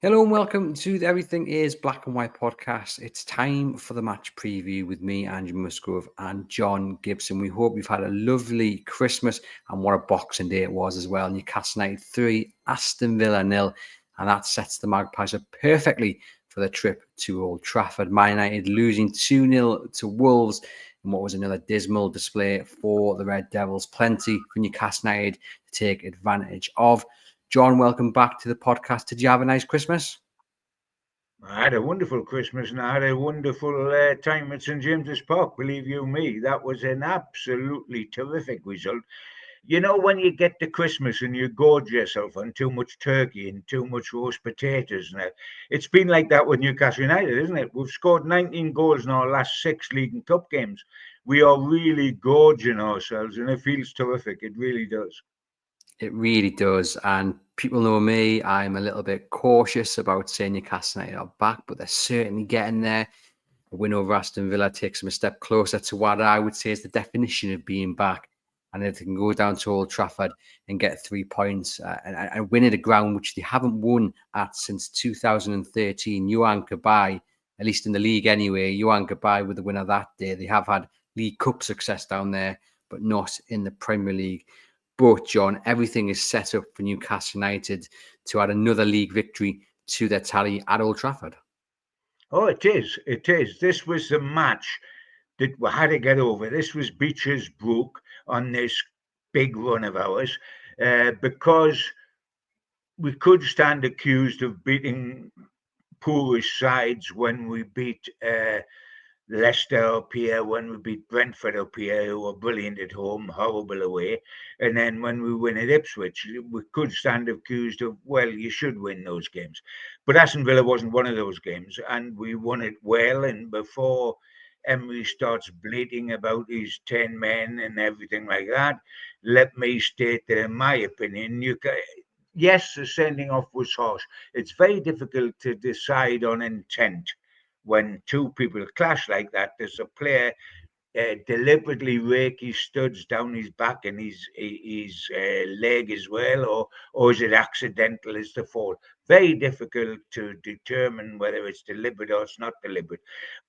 Hello and welcome to the Everything is Black and White podcast. It's time for the match preview with me, Andrew Musgrove, and John Gibson. We hope you've had a lovely Christmas and what a Boxing Day it was as well. Newcastle United 3, Aston Villa 0, and that sets the Magpies up perfectly for the trip to Old Trafford. Man United losing 2-0 to Wolves in what was another dismal display for the Red Devils. Plenty for Newcastle United to take advantage of. John, welcome back to the podcast. Did you have a nice Christmas? I had a wonderful Christmas and I had a wonderful time at St James's Park. Believe you me, that was an absolutely terrific result. You know, when you get to Christmas and you gorge yourself on too much turkey and too much roast potatoes, and it's been like that with Newcastle United, isn't it? We've scored 19 goals in our last 6 League and Cup games. We are really gorging ourselves, and it feels terrific. It really does. It really does. And people know me, I'm a little bit cautious about saying Newcastle United are back, but they're certainly getting there. A win over Aston Villa takes them a step closer to what I would say is the definition of being back. And if they can go down to Old Trafford and get 3 points and win at a ground which they haven't won at since 2013, Johan Kabay, at least in the league anyway, Johan Kabay with the winner that day. They have had League Cup success down there, but not in the Premier League. But, John, everything is set up for Newcastle United to add another league victory to their tally at Old Trafford. Oh, it is. It is. This was the match that we had to get over. This was Beecher's brook on this big run of ours because we could stand accused of beating poorish sides when we beat Leicester up here, when we beat Brentford up here, who were brilliant at home, horrible away. And then when we win at Ipswich, we could stand accused of, well, you should win those games. But Aston Villa wasn't one of those games, and we won it well. And before Emery starts bleating about his 10 men and everything like that, let me state that, in my opinion, yes, the sending off was harsh. It's very difficult to decide on intent when two people clash like that. Does a player deliberately rake his studs down his back and his leg as well, or is it accidental as the fall? Very difficult to determine whether it's deliberate or it's not deliberate.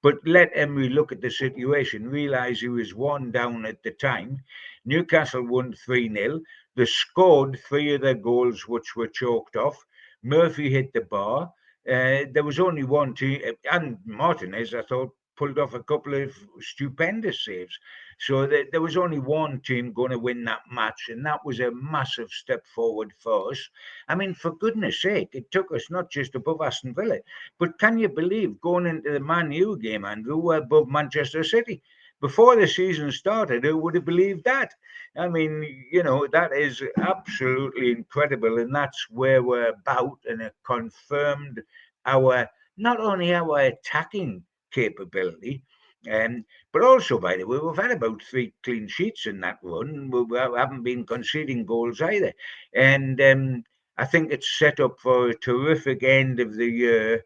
But let Emery look at the situation, realise he was one down at the time. Newcastle won 3-0. They scored three of their goals, which were chalked off. Murphy hit the bar. There was only one team, and Martinez, I thought, pulled off a couple of stupendous saves. So there was only one team going to win that match, and that was a massive step forward for us. I mean, for goodness sake, it took us not just above Aston Villa, but can you believe going into the Man U game, Andrew, we're above Manchester City? Before the season started, who would have believed that? I mean, that is absolutely incredible, and that's where we're about, and it confirmed our not only our attacking capability, but also, by the way, we've had about 3 clean sheets in that run. We haven't been conceding goals either, and I think it's set up for a terrific end of the year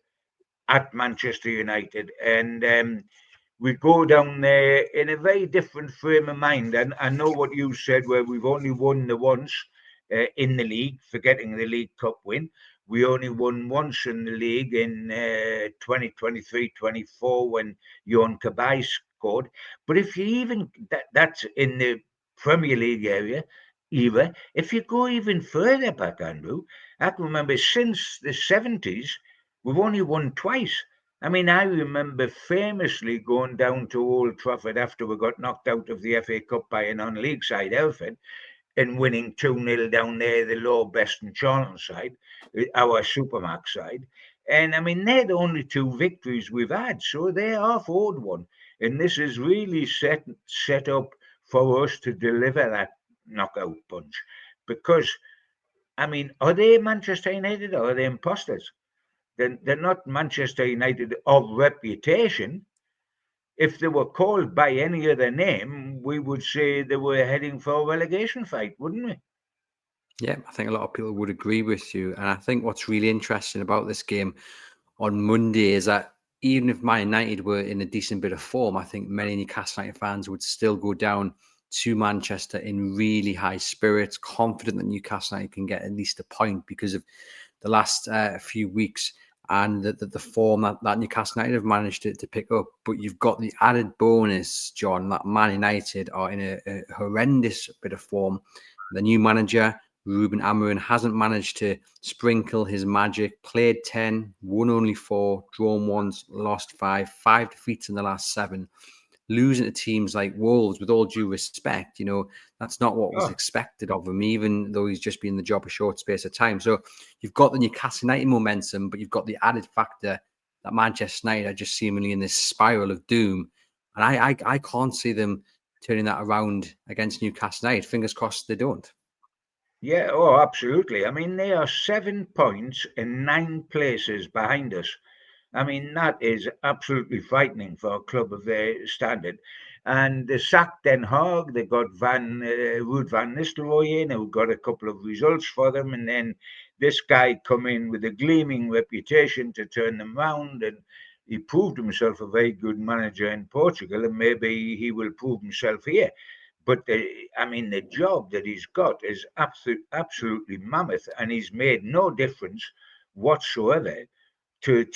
at Manchester United, and we go down there in a very different frame of mind. And I know what you said, where we've only won the once in the league, forgetting the League Cup win. We only won once in the league in 2023-24 when Johan Kabay scored. But if you even, that's in the Premier League era. If you go even further back, Andrew, I can remember since the 70s, we've only won twice. I mean, I remember famously going down to Old Trafford after we got knocked out of the FA Cup by a non-league side, Elford, and winning 2-0 down there, the low best and Charlton side, our Supermax side. And I mean, they're the only two victories we've had, so they are forward one. And this is really set up for us to deliver that knockout punch. Because, I mean, are they Manchester United or are they imposters? They're not Manchester United of reputation. If they were called by any other name, we would say they were heading for a relegation fight, wouldn't we? Yeah, I think a lot of people would agree with you. And I think what's really interesting about this game on Monday is that even if Man United were in a decent bit of form, I think many Newcastle United fans would still go down to Manchester in really high spirits, confident that Newcastle United can get at least a point because of the last few weeks and the form that Newcastle United have managed to pick up. But you've got the added bonus, John, that Man United are in a horrendous bit of form. The new manager, Ruben, hasn't managed to sprinkle his magic. Played 10, won only 4, drawn once, lost 5 defeats in the last 7. Losing to teams like Wolves, with all due respect, that's not what was expected of him, even though he's just been in the job a short space of time. So you've got the Newcastle United momentum, but you've got the added factor that Manchester United are just seemingly in this spiral of doom. And I can't see them turning that around against Newcastle United. Fingers crossed they don't. Yeah, absolutely. I mean, they are 7 points in 9 places behind us. I mean, that is absolutely frightening for a club of their standard. And they sacked Den Haag. They got Ruud van Nistelrooy in, who got a couple of results for them. And then this guy come in with a gleaming reputation to turn them round. And he proved himself a very good manager in Portugal. And maybe he will prove himself here. But the job that he's got is absolutely mammoth. And he's made no difference whatsoever to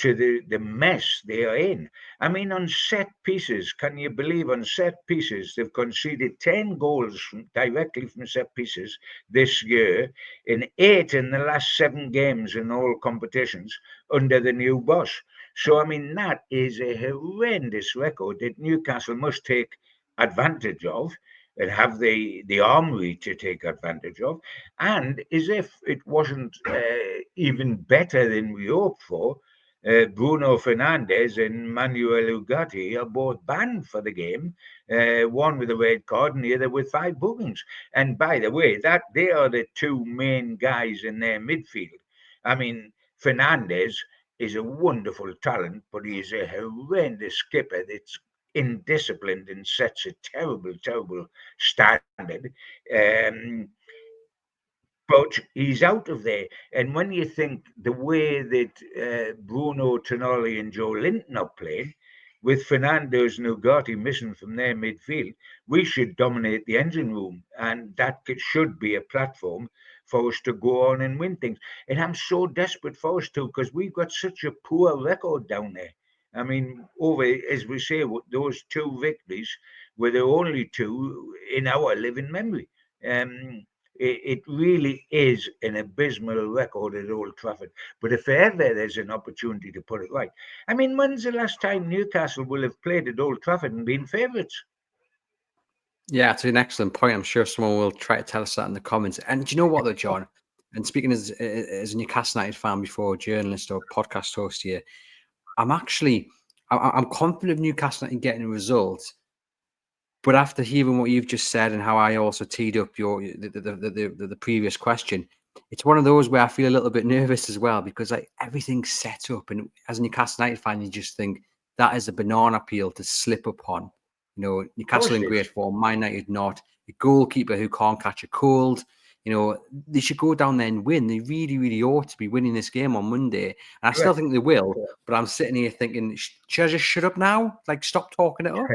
the mess they are in. I mean, on set pieces, can you believe on set pieces, they've conceded 10 goals directly from set pieces this year, in 8 in the last 7 games in all competitions under the new boss. So, I mean, that is a horrendous record that Newcastle must take advantage of and have the armory to take advantage of. And as if it wasn't even better than we hoped for, Bruno Fernandes and Manuel Ugarte are both banned for the game, one with a red card and the other with 5 bookings. And by the way, that they are the 2 main guys in their midfield. I mean, Fernandes is a wonderful talent, but he is a horrendous skipper that's indisciplined and sets a terrible, terrible standard. Um, but he's out of there. And when you think the way that Bruno Tonali and Joe Linton are playing, with Fernandes and Ugarte missing from their midfield, we should dominate the engine room. And that should be a platform for us to go on and win things. And I'm so desperate for us to, because we've got such a poor record down there. I mean, over, as we say, those 2 victories were the only 2 in our living memory. It really is an abysmal record at Old Trafford. But if ever there's an opportunity to put it right, I mean, when's the last time Newcastle will have played at Old Trafford and been favourites? Yeah, it's an excellent point. I'm sure someone will try to tell us that in the comments. And do you know what, though, John? And speaking as a Newcastle United fan before, journalist or podcast host here, I'm confident of Newcastle United getting a result. But after hearing what you've just said and how I also teed up the previous question, it's one of those where I feel a little bit nervous as well, because like everything's set up, and as a Newcastle United fan, you just think that is a banana peel to slip upon. Newcastle in great form, Man United not. A goalkeeper who can't catch a cold. They should go down there and win. They really, really ought to be winning this game on Monday. And I still think they will, but I'm sitting here thinking, should I just shut up now? Like, stop talking it up?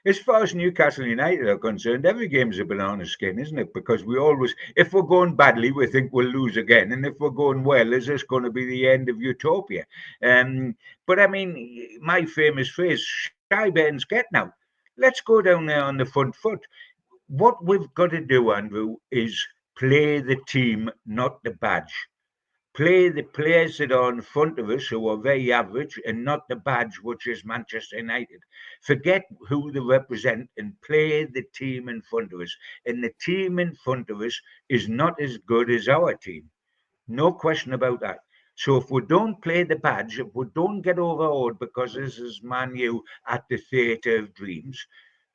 As far as Newcastle United are concerned, every game's a banana skin, isn't it? Because we always, if we're going badly, we think we'll lose again. And if we're going well, is this going to be the end of utopia? But I mean, my famous phrase, shy Ben's get now. Let's go down there on the front foot. What we've got to do, Andrew, is play the team, not the badge. Play the players that are in front of us who are very average and not the badge, which is Manchester United. Forget who they represent and play the team in front of us. And the team in front of us is not as good as our team. No question about that. So if we don't play the badge, if we don't get overawed because this is Man U at the Theatre of Dreams,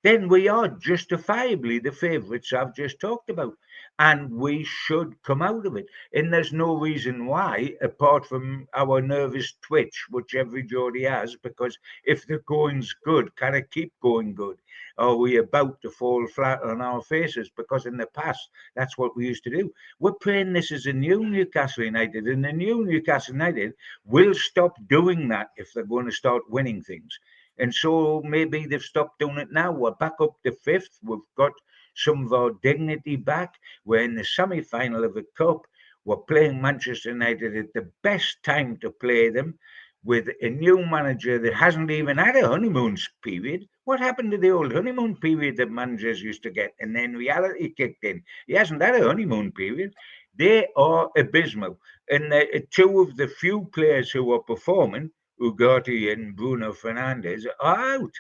then we are justifiably the favourites I've just talked about. And we should come out of it. And there's no reason why, apart from our nervous twitch, which every Geordie has, because if the going's good, can it keep going good? Are we about to fall flat on our faces? Because in the past, that's what we used to do. We're playing this as a new Newcastle United, and the new Newcastle United will stop doing that if they're going to start winning things. And so maybe they've stopped doing it now. We're back up to 5th. We've got some of our dignity back. We're in the semi-final of the Cup. We're playing Manchester United at the best time to play them, with a new manager that hasn't even had a honeymoon period. What happened to the old honeymoon period that managers used to get? And then reality kicked in. He hasn't had a honeymoon period. They are abysmal. And two of the few players who are performing, Ugarte and Bruno Fernandes, are out.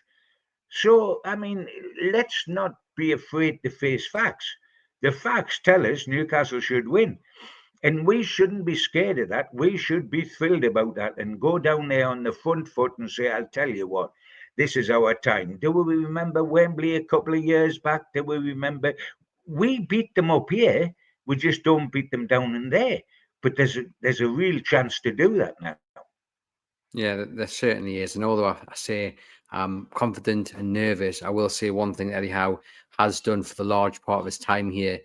So, I mean, let's not be afraid to face facts. The facts tell us Newcastle should win. And we shouldn't be scared of that. We should be thrilled about that and go down there on the front foot and say, I'll tell you what, this is our time. Do we remember Wembley a couple of years back? Do we remember? We beat them up here. We just don't beat them down in there. But there's a real chance to do that now. Yeah, there certainly is. And although I say I'm confident and nervous, I will say one thing that Eddie Howe has done for the large part of his time here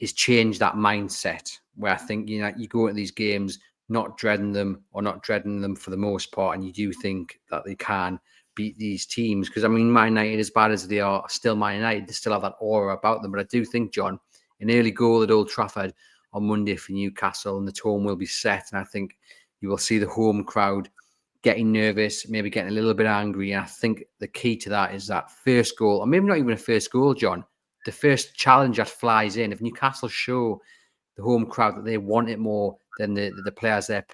is change that mindset where I think, you go into these games not dreading them or not dreading them for the most part, and you do think that they can beat these teams. Because, I mean, Man United, as bad as they are, still Man United, they still have that aura about them. But I do think, John, an early goal at Old Trafford on Monday for Newcastle, and the tone will be set. And I think you will see the home crowd getting nervous, maybe getting a little bit angry. And I think the key to that is that first goal, or maybe not even a first goal, John, the first challenge that flies in. If Newcastle show the home crowd that they want it more than the players they're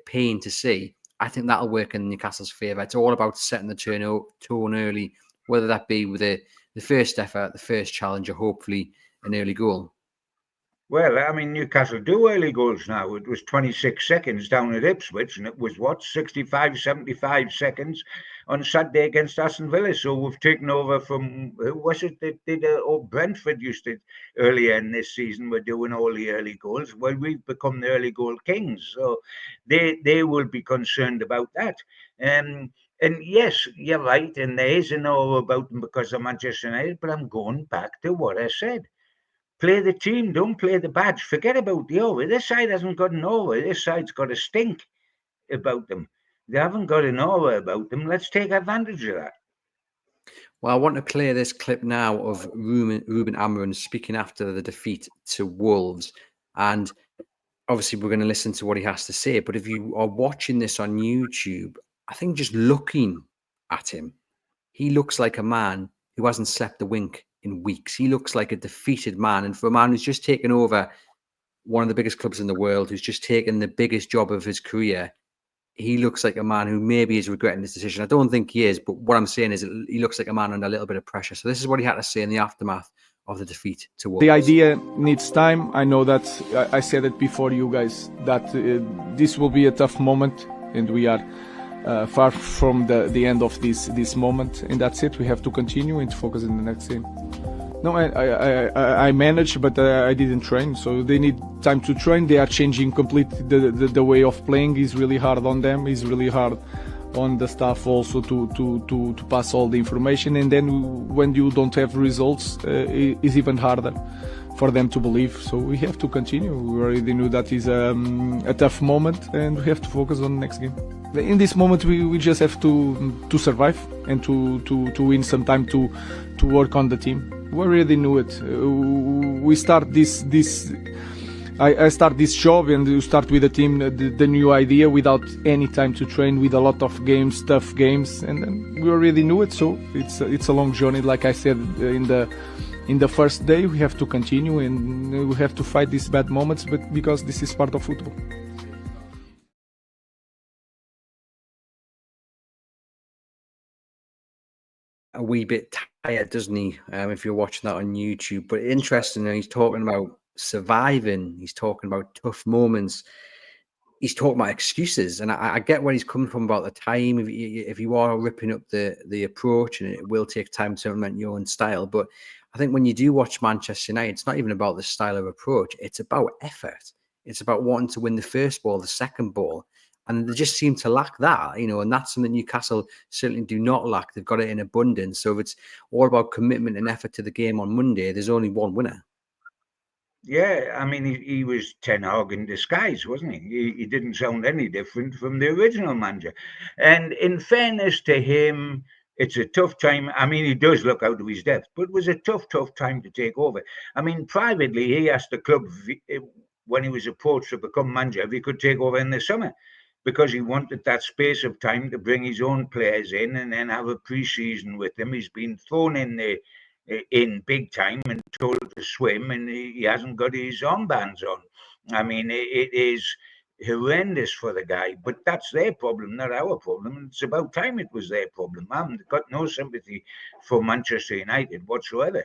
paying to see, I think that'll work in Newcastle's favour. It's all about setting the tone early, whether that be with the first effort, the first challenge, or hopefully an early goal. Well, I mean, Newcastle do early goals now. It was 26 seconds down at Ipswich, and it was, 65, 75 seconds on Saturday against Aston Villa. So we've taken over from, who was it that did, Brentford used to earlier in this season, we're doing all the early goals. Well, we've become the early goal kings. So they will be concerned about that. And yes, you're right, and there is an awe about them because of Manchester United, but I'm going back to what I said. Play the team, don't play the badge. Forget about the over. This side hasn't got an over. This side's got a stink about them. They haven't got an over about them. Let's take advantage of that. Well, I want to play this clip now of Ruben Amorim speaking after the defeat to Wolves. And obviously, we're going to listen to what he has to say. But if you are watching this on YouTube, I think just looking at him, he looks like a man who hasn't slept a wink in weeks. He looks like a defeated man. And for a man who's just taken over one of the biggest clubs in the world, who's just taken the biggest job of his career, he looks like a man who maybe is regretting this decision. I don't think he is, but what I'm saying is he looks like a man under a little bit of pressure. So this is what he had to say in the aftermath of the defeat to Wolves. The idea needs time. I know that I said it before you guys, that this will be a tough moment, and we are far from the end of this moment, and that's it. We have to continue and focus in the next game. No, I managed, but I didn't train, so they need time to train. They are changing completely the way of playing. Is really hard on them. It's really hard on the staff also to pass all the information, and then when you don't have results, it's even harder for them to believe. So we have to continue. We already knew that is a tough moment, and we have to focus on the next game. In this moment, we just have to survive and to win some time to work on the team. We already knew it. We start this. I start this job, and you start with the team, the new idea, without any time to train, with a lot of games, tough games, and then we already knew it. So it's a long journey. Like I said in the first day, we have to continue, and we have to fight these bad moments, but because this is part of football. A wee bit tired, doesn't he? If you're watching that on YouTube, but interesting. He's talking about surviving. He's talking about tough moments. He's talking about excuses, and I get where he's coming from about the time. If you are ripping up the approach, and it will take time to implement your own style, but I think when you do watch Manchester United, it's not even about the style of approach. It's about effort. It's about wanting to win the first ball, the second ball. And they just seem to lack that, and that's something Newcastle certainly do not lack. They've got it in abundance. So if it's all about commitment and effort to the game on Monday, there's only one winner. Yeah, I mean, he was Ten Hag in disguise, wasn't he? He didn't sound any different from the original manager. And in fairness to him, it's a tough time. I mean, he does look out of his depth, but it was a tough time to take over. I mean, privately, he asked the club when he was approached to become manager if he could take over in the summer because he wanted that space of time to bring his own players in and then have a pre-season with them. He's been thrown in big time and told to swim, and he hasn't got his armbands on. I mean, it is horrendous for the guy, but that's their problem, not our problem. It's about time it was their problem. I've got no sympathy for Manchester United whatsoever.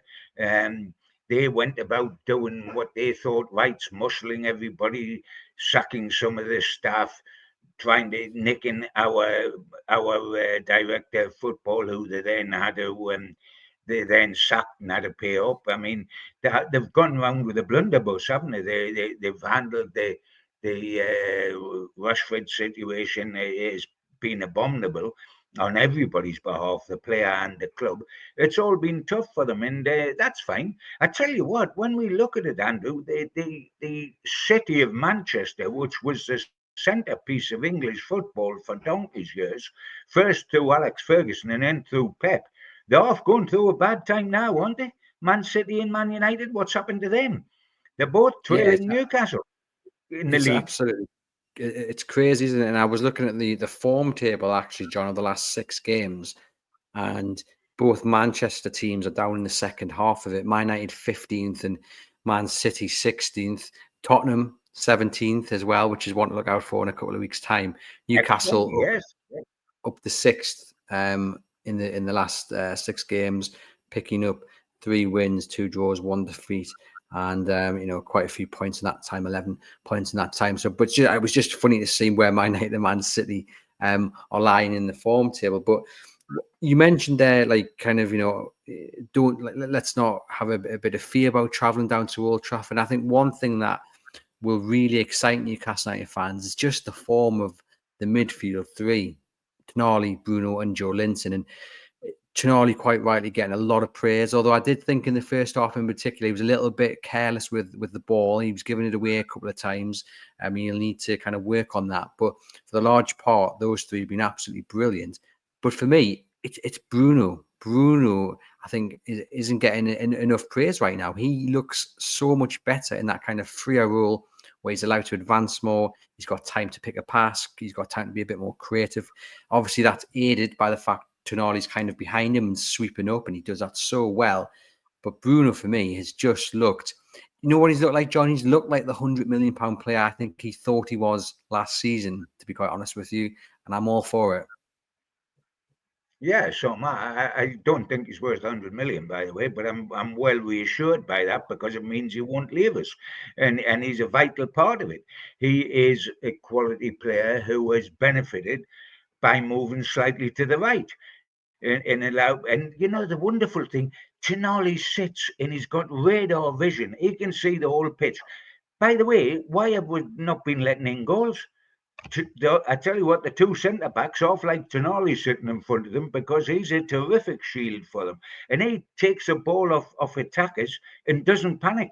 They went about doing what they thought right, muscling everybody, sacking some of the staff, trying to nick in our director of football, who they then had to they then sacked and had to pay up. I mean, they've gone round with a blunderbuss, haven't they? They've handled the Rashford situation has been abominable on everybody's behalf, the player and the club. It's all been tough for them, and that's fine. I tell you what, when we look at it, Andrew, the city of Manchester, which was the centrepiece of English football for donkey's years, first through Alex Ferguson and then through Pep, they're off going through a bad time now, aren't they? Man City and Man United, what's happened to them? They're both Yeah, trailing Newcastle in the it's league. absolutely, it's crazy, isn't it? And I was looking at the form table actually, John, of the last 6 games, and both Manchester teams are down in the second half of it. Man United 15th and Man City 16th. Tottenham 17th as well, which is one to look out for in a couple of weeks' time. Newcastle Excellent, yes. up to 6th in the last 6 games, picking up 3 wins, 2 draws, 1 defeat, and quite a few points in that time, 11 points in that time. So, but it was just funny to see where Man United and Man City are lying in the form table. But you mentioned there, like, kind of, let's not have a bit of fear about traveling down to Old Trafford. I think one thing that will really excite Newcastle United fans is just the form of the midfield three: Tonali, Bruno, and Joe Linton. And Tonali quite rightly getting a lot of praise, although I did think in the first half in particular he was a little bit careless with the ball. He was giving it away a couple of times. I mean, he'll need to kind of work on that. But for the large part, those three have been absolutely brilliant. But for me, it's Bruno. Bruno, I think, isn't getting enough praise right now. He looks so much better in that kind of freer role where he's allowed to advance more. He's got time to pick a pass. He's got time to be a bit more creative. Obviously, that's aided by the fact Tonali's kind of behind him and sweeping up, and he does that so well. But Bruno, for me, has just looked, you know what he's looked like, John? He's looked like the £100 million player I think he thought he was last season, to be quite honest with you, and I'm all for it. Yeah, so I don't think he's worth 100 million, by the way, but I'm well reassured by that because it means he won't leave us, and he's a vital part of it. He is a quality player who has benefited by moving slightly to the right, and the wonderful thing, Tonali sits and he's got radar vision. He can see the whole pitch. By the way, why have we not been letting in goals? I tell you what, the 2 centre backs off like Tonali sitting in front of them because he's a terrific shield for them. And he takes the ball off attackers and doesn't panic,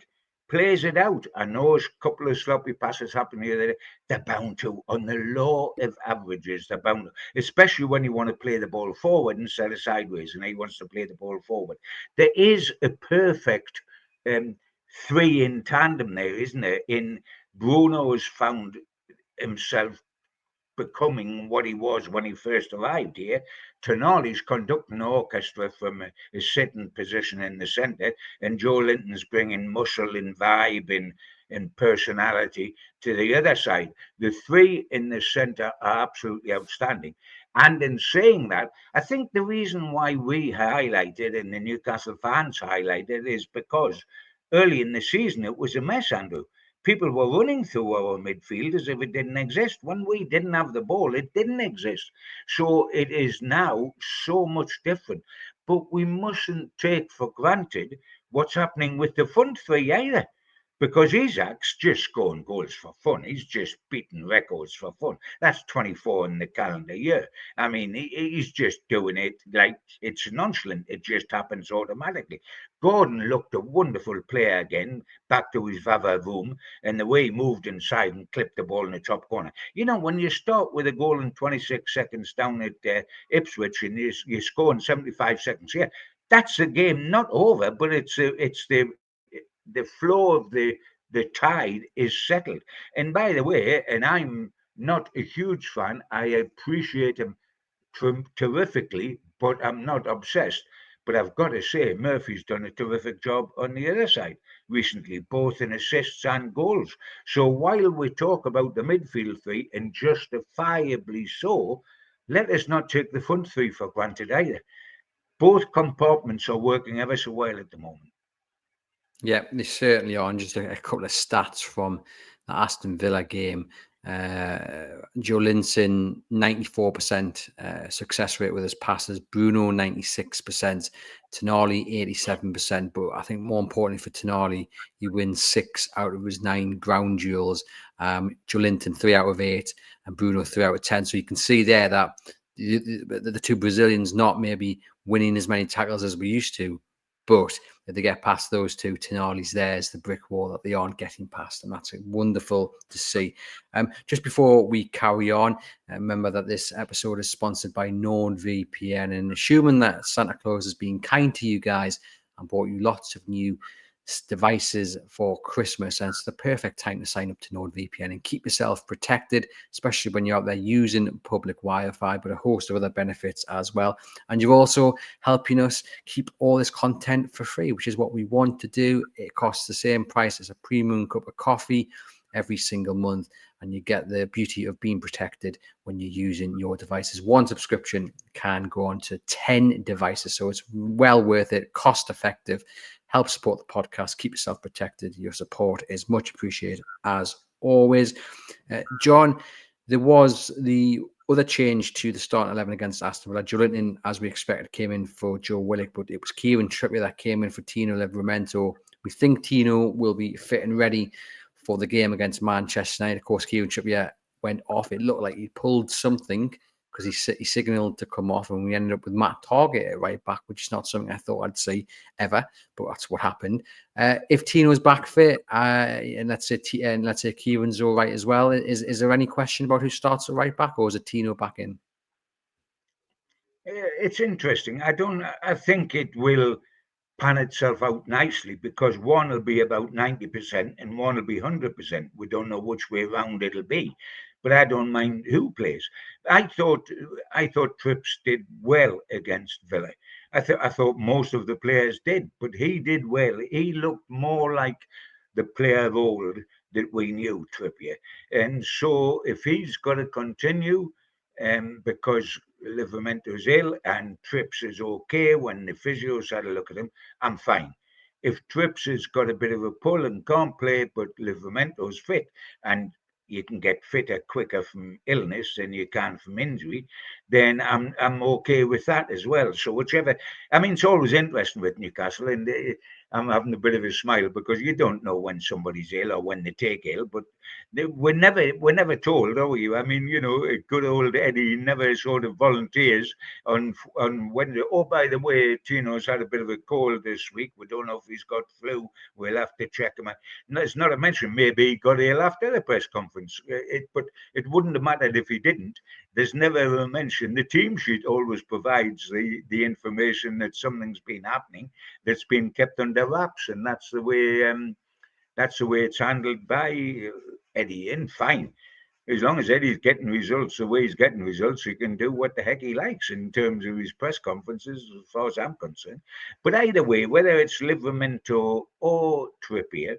plays it out. I know a couple of sloppy passes happen here. They're bound to, on the law of averages, they're bound to, especially when you want to play the ball forward instead of sideways, and he wants to play the ball forward. There is a perfect 3 in tandem there, isn't there? In Bruno has found himself becoming what he was when he first arrived here. Tonali's conducting the orchestra from his sitting position in the centre, and Joe Linton's bringing muscle and vibe and personality to the other side. The 3 in the centre are absolutely outstanding. And in saying that, I think the reason why we highlighted and the Newcastle fans highlighted is because early in the season it was a mess, Andrew. People were running through our midfield as if it didn't exist. When we didn't have the ball, it didn't exist. So it is now so much different. But we mustn't take for granted what's happening with the front 3 either, because Isaac's just scoring goals for fun. He's just beating records for fun. That's 24 in the calendar year. I mean, he's just doing it like it's nonchalant. It just happens automatically. Gordon looked a wonderful player again, back to his Vava room, and the way he moved inside and clipped the ball in the top corner. You know, when you start with a goal in 26 seconds down at Ipswich and you score in 75 seconds here, that's the game not over, but it's the flow of the tide is settled. And by the way, and I'm not a huge fan, I appreciate him terrifically, but I'm not obsessed. But I've got to say, Murphy's done a terrific job on the other side recently, both in assists and goals. So while we talk about the midfield three, and justifiably so, let us not take the front three for granted either. Both compartments are working ever so well at the moment. Yeah, they certainly are. And just a couple of stats from the Aston Villa game. Joe Linton, 94% success rate with his passes. Bruno, 96%. Tonali, 87%. But I think more importantly for Tonali, he wins 6 out of his 9 ground duels. Joe Linton, 3 out of 8. And Bruno, 3 out of 10. So you can see there that the two Brazilians not maybe winning as many tackles as we used to, but if they get past those two, Tonali's there's the brick wall that they aren't getting past, and that's wonderful to see. Just before we carry on, remember that this episode is sponsored by NordVPN, and assuming that Santa Claus has been kind to you guys and bought you lots of new devices for Christmas, and it's the perfect time to sign up to NordVPN and keep yourself protected, especially when you're out there using public Wi-Fi, but a host of other benefits as well. And you're also helping us keep all this content for free, which is what we want to do. It costs the same price as a premium cup of coffee every single month, and you get the beauty of being protected when you're using your devices. One subscription can go on to 10 devices, so it's well worth it, cost effective. Help support the podcast. Keep yourself protected. Your support is much appreciated as always. John, there was the other change to the starting 11 against Aston Villa. Joe Linton, as we expected, came in for Joe Willock, but it was Kieran Trippier that came in for Tino Livramento. We think Tino will be fit and ready for the game against Manchester United. Of course, Kieran Trippier went off. It looked like he pulled something because he signalled to come off, and we ended up with Matt Target at right back, which is not something I thought I'd see ever, but that's what happened. If Tino's back fit, and let's say Kieran's all right as well, is there any question about who starts at right back, or is it Tino back in? It's interesting. I think it will pan itself out nicely because one will be about 90% and one will be 100%. We don't know which way round it'll be, but I don't mind who plays. I thought Trips did well against Villa. I thought most of the players did, but he did well. He looked more like the player of old that we knew, Trippier. And so if he's got to continue, because Livermento's ill and Trips is okay, when the physios had a look at him, I'm fine. If Trips has got a bit of a pull and can't play, but Livermento's fit, and you can get fitter quicker from illness than you can from injury, then I'm okay with that as well. So whichever, I mean, it's always interesting with Newcastle, and I'm having a bit of a smile because you don't know when somebody's ill or when they take ill, but we're never told, are we? I mean, you know, good old Eddie never sort of volunteers on Wednesday. Oh, by the way, Tino's had a bit of a cold this week. We don't know if he's got flu. We'll have to check him out. No, it's not a mention. Maybe he got ill after the press conference. But it wouldn't have mattered if he didn't. There's never a mention. The team sheet always provides the information that something's been happening that's been kept under wraps, and that's the way it's handled by Eddie. And fine, as long as Eddie's getting results the way he's getting results, he can do what the heck he likes in terms of his press conferences, as far as I'm concerned. But either way, whether it's Livramento or Trippier,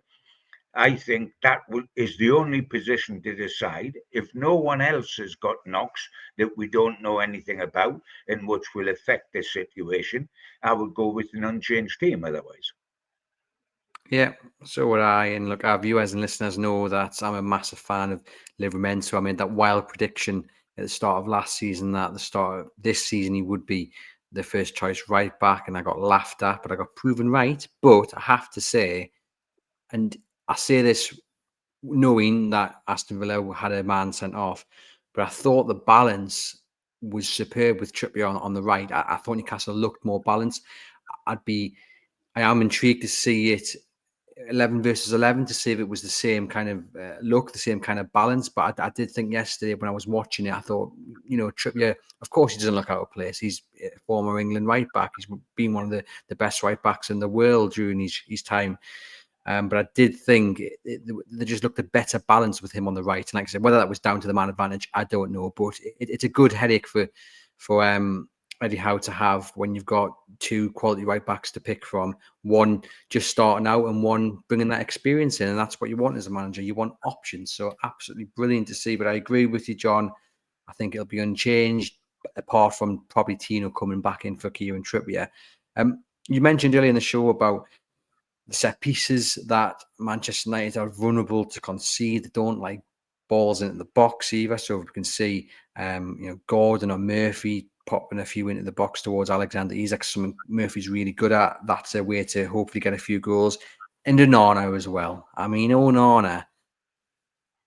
I think that is the only position to decide. If no one else has got knocks that we don't know anything about and which will affect the situation, I would go with an unchanged team otherwise. Yeah, so would I. And look, our viewers and listeners know that I'm a massive fan of Livramento. I made that wild prediction at the start of last season that at the start of this season he would be the first choice right back, and I got laughed at, but I got proven right. But I have to say, and I say this knowing that Aston Villa had a man sent off, but I thought the balance was superb with Trippier on the right. I thought Newcastle looked more balanced. I am intrigued to see it 11 versus 11 to see if it was the same kind of look, the same kind of balance. But I did think yesterday when I was watching it, I thought, Trippier, of course he doesn't look out of place. He's a former England right back. He's been one of the best right backs in the world during his time. But I did think they just looked a better balance with him on the right. And like I said, whether that was down to the man advantage, I don't know. But it's a good headache for Eddie Howe to have when you've got two quality right backs to pick from. One just starting out and one bringing that experience in. And that's what you want as a manager. You want options. So absolutely brilliant to see. But I agree with you, John. I think it'll be unchanged, apart from probably Tino coming back in for Kieran Trippier. You mentioned earlier in the show about the set pieces that Manchester United are vulnerable to concede. They don't like balls into the box either. So we can see, Gordon or Murphy popping a few into the box towards Alexander Isak, something Murphy's really good at. That's a way to hopefully get a few goals. And Onana as well. I mean, Onana,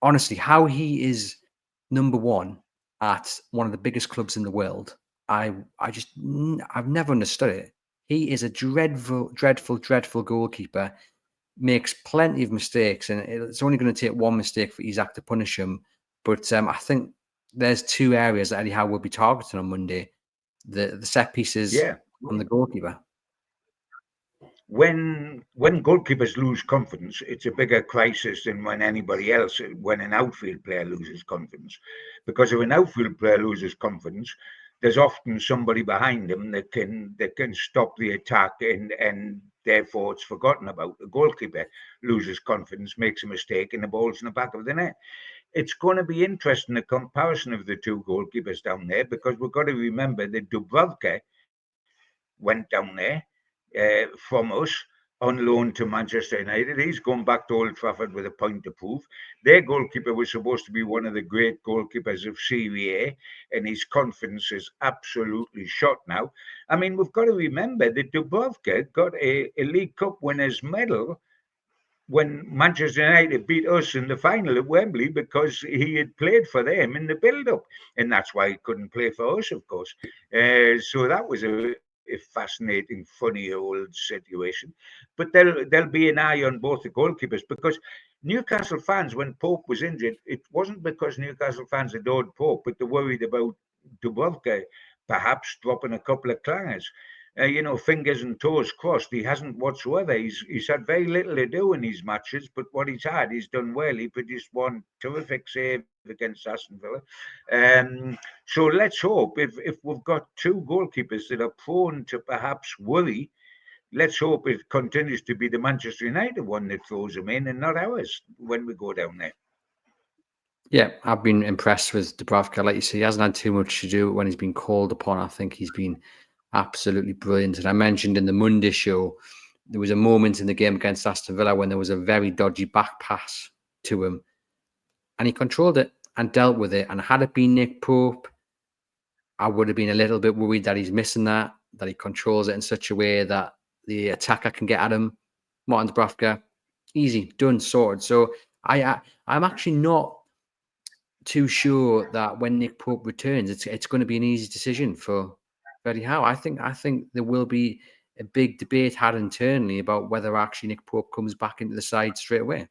honestly, how he is number one at one of the biggest clubs in the world, I've never understood it. He is a dreadful, dreadful, dreadful goalkeeper, makes plenty of mistakes, and it's only going to take one mistake for Isak to punish him. But I think there's two areas that Eddie Howe will be targeting on Monday. The set pieces on the goalkeeper. When goalkeepers lose confidence, it's a bigger crisis than when an outfield player loses confidence. Because if an outfield player loses confidence, there's often somebody behind him that can stop the attack, and therefore it's forgotten about. The goalkeeper loses confidence, makes a mistake, and the ball's in the back of the net. It's going to be interesting, the comparison of the two goalkeepers down there, because we've got to remember that Dubravka went down there from us on loan to Manchester United. He's gone back to Old Trafford with a point to prove. Their goalkeeper was supposed to be one of the great goalkeepers of Serie A, and his confidence is absolutely shot now. I mean, we've got to remember that Dubravka got a League Cup winner's medal when Manchester United beat us in the final at Wembley, because he had played for them in the build-up, and that's why he couldn't play for us, of course. So that was a fascinating, funny old situation. But there'll be an eye on both the goalkeepers, because Newcastle fans, when Pope was injured, it wasn't because Newcastle fans adored Pope, but they worried about Dubravka perhaps dropping a couple of clangers. Fingers and toes crossed. He hasn't whatsoever. He's had very little to do in these matches, but what he's done well. He produced one terrific save against Aston Villa. So let's hope, if we've got two goalkeepers that are prone to perhaps worry, let's hope it continues to be the Manchester United one that throws them in, and not ours when we go down there. Yeah, I've been impressed with Dubravka. Like you say, he hasn't had too much to do when he's been called upon. I think he's been absolutely brilliant. And I mentioned in the Monday show, there was a moment in the game against Aston Villa when there was a very dodgy back pass to him, and he controlled it and dealt with it. And had it been Nick Pope, I would have been a little bit worried that he's missing that he controls it in such a way that the attacker can get at him. Martin Dubravka, easy, done, sorted. So I'm actually not too sure that when Nick Pope returns, it's going to be an easy decision for Eddie Howe. I think there will be a big debate had internally about whether actually Nick Pope comes back into the side straight away.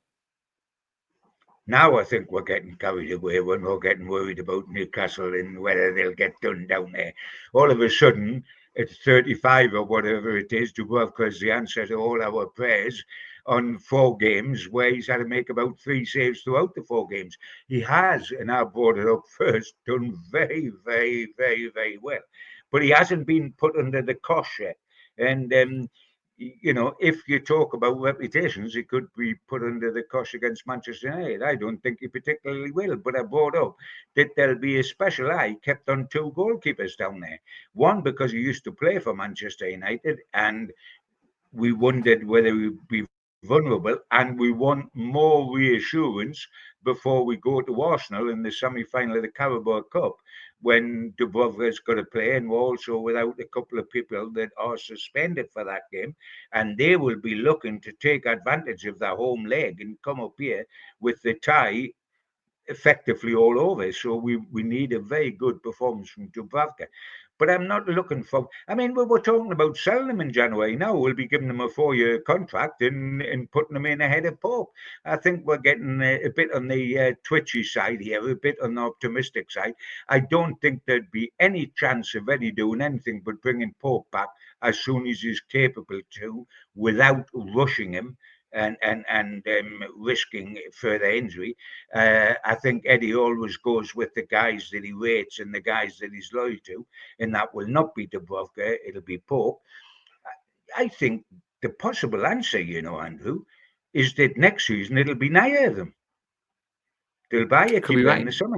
Now I think we're getting carried away when we're getting worried about Newcastle and whether they'll get done down there. All of a sudden, at 35 or whatever it is, Dubravka's the answer to all our prayers on 4 games, where he's had to make about 3 saves throughout the 4 games. He has, and I brought it up first, done very, very, very, very well. But he hasn't been put under the cosh yet. And if you talk about reputations, he could be put under the cosh against Manchester United. I don't think he particularly will, but I brought up that there'll be a special eye kept on 2 goalkeepers down there. One, because he used to play for Manchester United, and we wondered whether he'd be vulnerable, and we want more reassurance before we go to Arsenal in the semi-final of the Carabao Cup, when Dubravka's got to play, and we're also without a couple of people that are suspended for that game, and they will be looking to take advantage of their home leg and come up here with the tie effectively all over. So we need a very good performance from Dubravka. But I'm not looking for. I mean, we were talking about selling him in January. Now we'll be giving him a 4-year contract and putting him in ahead of Pope. I think we're getting a bit on the twitchy side here, a bit on the optimistic side. I don't think there'd be any chance of Eddie doing anything but bringing Pope back as soon as he's capable to, without rushing him and risking further injury. I think Eddie always goes with the guys that he rates and the guys that he's loyal to, and that will not be Dubravka, it'll be Pope. I think the possible answer, Andrew, is that next season it'll be neither of them. They'll buy a keeper in the summer.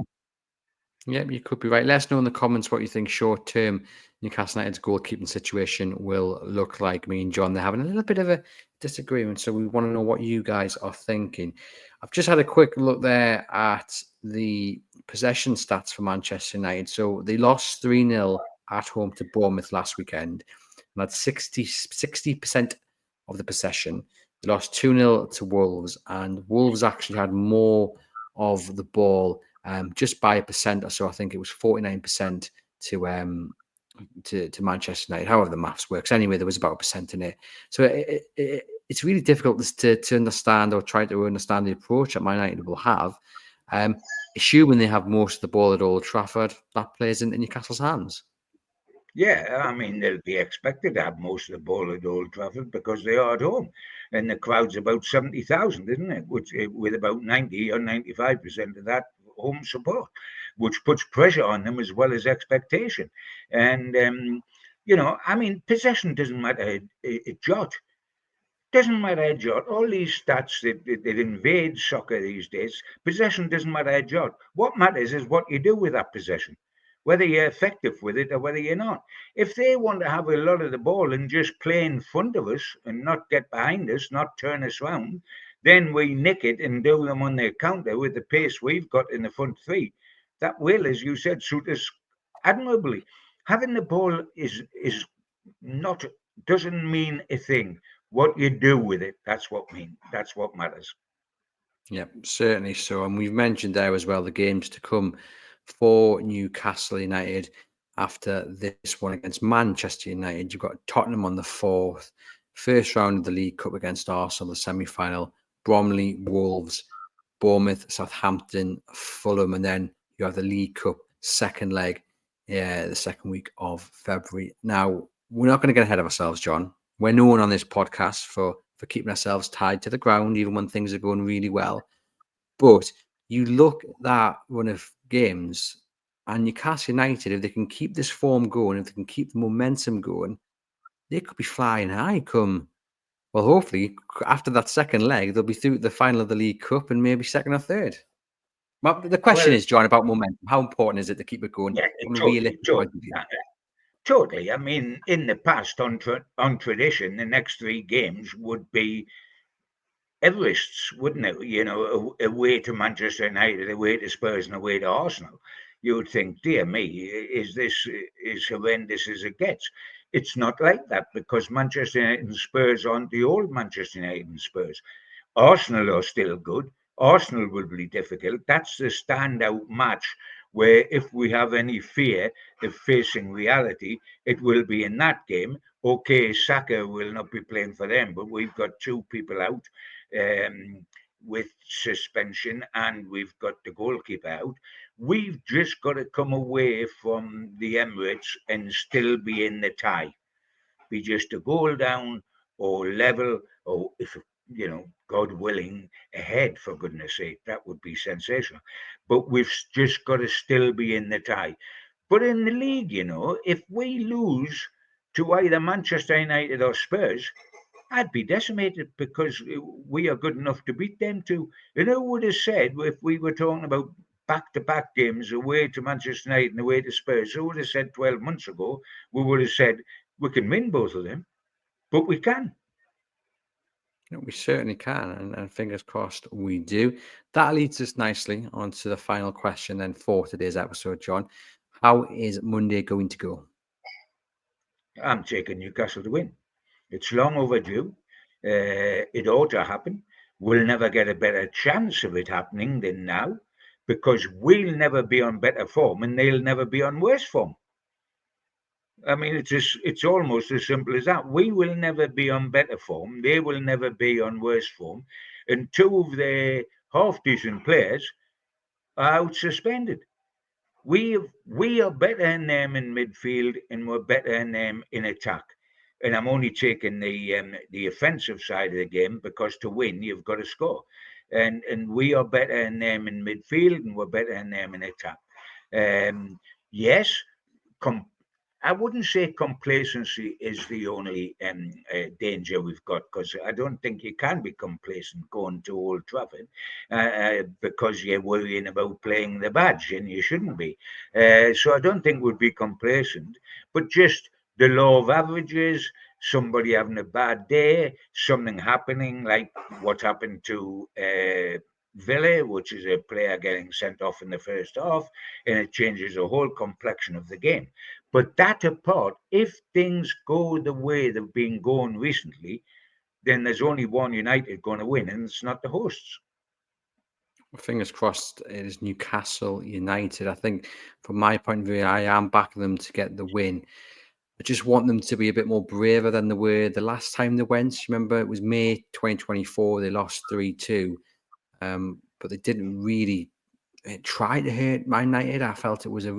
Yeah, you could be right. Let us know in the comments what you think short-term Newcastle United's goalkeeping situation will look like. Me and John, they're having a little bit of a disagreement, so we want to know what you guys are thinking. I've just had a quick look there at the possession stats for Manchester United. So they lost 3-0 at home to Bournemouth last weekend, and had 60% of the possession. They lost 2-0 to Wolves, and Wolves actually had more of the ball, just by 1% or so. I think it was 49% to Manchester United. However the maths works, anyway, there was about 1% in it. So it's really difficult to understand or try to understand the approach that Man United will have. Assuming they have most of the ball at Old Trafford, that plays into Newcastle's hands. Yeah, I mean, they'll be expected to have most of the ball at Old Trafford because they are at home. And the crowd's about 70,000, isn't it? Which, with about 90 or 95% of that home support, which puts pressure on them as well as expectation. And, I mean, possession doesn't matter a jot. Doesn't matter a jot. All these stats that invade soccer these days, possession doesn't matter a jot. What matters is what you do with that possession, whether you're effective with it or whether you're not. If they want to have a lot of the ball and just play in front of us and not get behind us, not turn us round, then we nick it and do them on their counter with the pace we've got in the front three. That will, as you said, suit us admirably. Having the ball is not doesn't mean a thing. What you do with it, that's what matters. Yeah, certainly so. And we've mentioned there as well the games to come for Newcastle United after this one against Manchester United. You've got Tottenham on the 4th, first round of the League Cup against Arsenal, the semi-final, Bromley, Wolves, Bournemouth, Southampton, Fulham, and then you have the League Cup second leg, the second week of February. Now, we're not going to get ahead of ourselves, John. We're known on this podcast for keeping ourselves tied to the ground, even when things are going really well. But you look at that run of games, and Newcastle United, if they can keep this form going, if they can keep the momentum going, they could be flying high come, well, hopefully, after that second leg, they'll be through the final of the League Cup and maybe second or third. Well, the question is, John, about momentum. How important is it to keep it going? Yeah, totally. I mean, in the past, on tradition, the next 3 games would be Everest's, wouldn't it? Away to Manchester United, away to Spurs, and away to Arsenal. You would think, dear me, is this as horrendous as it gets? It's not like that because Manchester United and Spurs aren't the old Manchester United and Spurs. Arsenal are still good. Arsenal will be difficult. That's the standout match where if we have any fear of facing reality, it will be in that game. Okay, Saka will not be playing for them, but we've got 2 people out with suspension and we've got the goalkeeper out. We've just got to come away from the Emirates and still be in the tie. Be just a goal down or level, or if God willing, ahead, for goodness sake. That would be sensational. But we've just got to still be in the tie. But in the league, if we lose to either Manchester United or Spurs, I'd be decimated because we are good enough to beat them too. And who would have said, if we were talking about back-to-back games away to Manchester United and away to Spurs, who would have said 12 months ago, we would have said, we can win both of them, but we can. We certainly can, and fingers crossed we do. That leads us nicely onto the final question then for today's episode, John. How is Monday going to go? I'm taking Newcastle to win. It's long overdue. It ought to happen. We'll never get a better chance of it happening than now, because we'll never be on better form and they'll never be on worse form. I mean, it's almost as simple as that. We will never be on better form. They will never be on worse form. And two of their half decent players are out suspended. We are better than them in midfield, and we're better than them in attack. And I'm only taking the offensive side of the game, because to win you've got to score, and we are better than them in midfield, and we're better than them in attack. Yes, I wouldn't say complacency is the only danger we've got, because I don't think you can be complacent going to Old Trafford because you're worrying about playing the badge, and you shouldn't be. So I don't think we'd be complacent, but just the law of averages, somebody having a bad day, something happening like what happened to Villa, which is a player getting sent off in the first half, and it changes the whole complexion of the game. But that apart, if things go the way they've been going recently, then there's only one United going to win, and it's not the hosts. Fingers crossed it is Newcastle United. I think from my point of view, I am backing them to get the win. I just want them to be a bit more braver than they were the last time they went. Remember, it was May 2024. They lost 3-2, but they didn't really try to hurt Man United. I felt it was I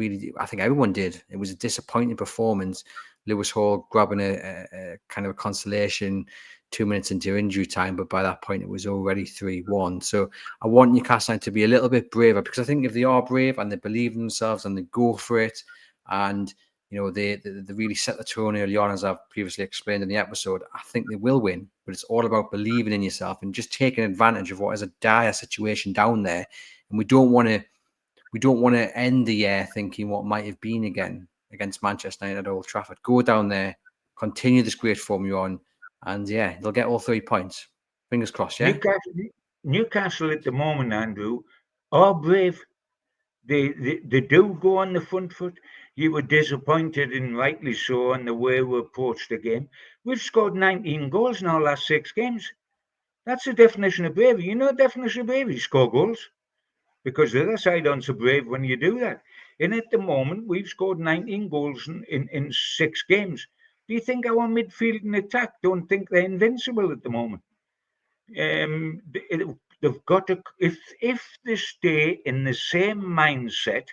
think everyone did. It was a disappointing performance. Lewis Hall grabbing a kind of a consolation 2 minutes into injury time, but by that point it was already 3-1. So I want Newcastle to be a little bit braver, because I think if they are brave and they believe in themselves and they go for it, and they really set the tone early on, as I've previously explained in the episode, I think they will win. But it's all about believing in yourself and just taking advantage of what is a dire situation down there. And we don't want to end the year thinking what might have been again against Manchester United at Old Trafford. Go down there, continue this great form you're on, and yeah, they'll get all 3 points. Fingers crossed, yeah? Newcastle at the moment, Andrew, are brave. They do go on the front foot. You were disappointed, and rightly so, on the way we approached the game. We've scored 19 goals in our last 6 games. That's the definition of bravery. You know the definition of bravery? Score goals. Because the other side aren't so brave when you do that. And at the moment, we've scored 19 goals in 6 games. Do you think our midfield and attack don't think they're invincible at the moment? They've got to, if they stay in the same mindset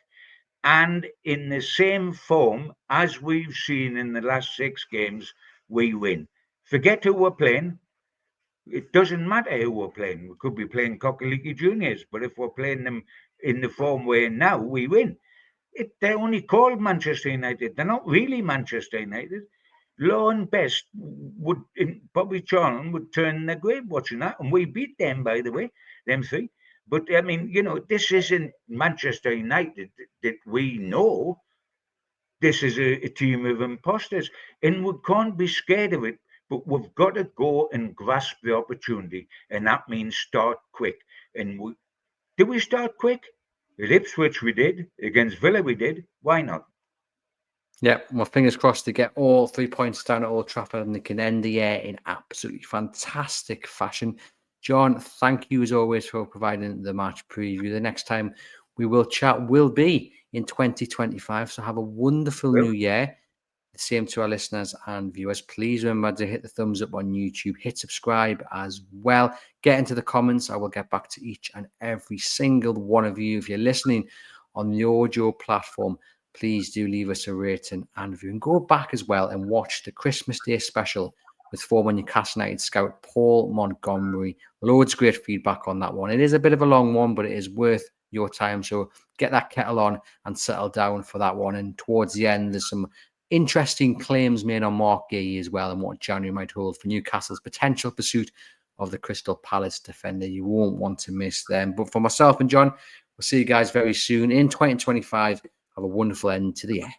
and in the same form as we've seen in the last 6 games, we win. Forget who we're playing. It doesn't matter who we're playing. We could be playing Coquelicci Juniors, but if we're playing them in the form we're in now, we win. They're only called Manchester United. They're not really Manchester United. Law and Best Bobby Charlton would turn their grave watching that, and we beat them, by the way, them 3. But I mean, this isn't Manchester United that we know. This is a team of imposters, and we can't be scared of it. But we've got to go and grasp the opportunity, and that means start quick. And did we start quick? At Ipswich we did. Against Villa we did. Why not? Yeah, well, fingers crossed to get all 3 points down at Old Trafford, and they can end the year in absolutely fantastic fashion. John, thank you as always for providing the match preview. The next time we will chat will be in 2025. So have a wonderful new year. The same to our listeners and viewers. Please remember to hit the thumbs up on YouTube, hit subscribe as well. Get into the comments. I will get back to each and every single one of you. If you're listening on the audio platform, please do leave us a rating and review. And go back as well and watch the Christmas Day special with former Newcastle United scout Paul Montgomery. Loads of great feedback on that one. It is a bit of a long one, but it is worth your time. So get that kettle on and settle down for that one. And towards the end, there's some interesting claims made on Mark Gay as well, and what January might hold for Newcastle's potential pursuit of the Crystal Palace defender. You won't want to miss them. But for myself and John, we'll see you guys very soon in 2025. Have a wonderful end to the year.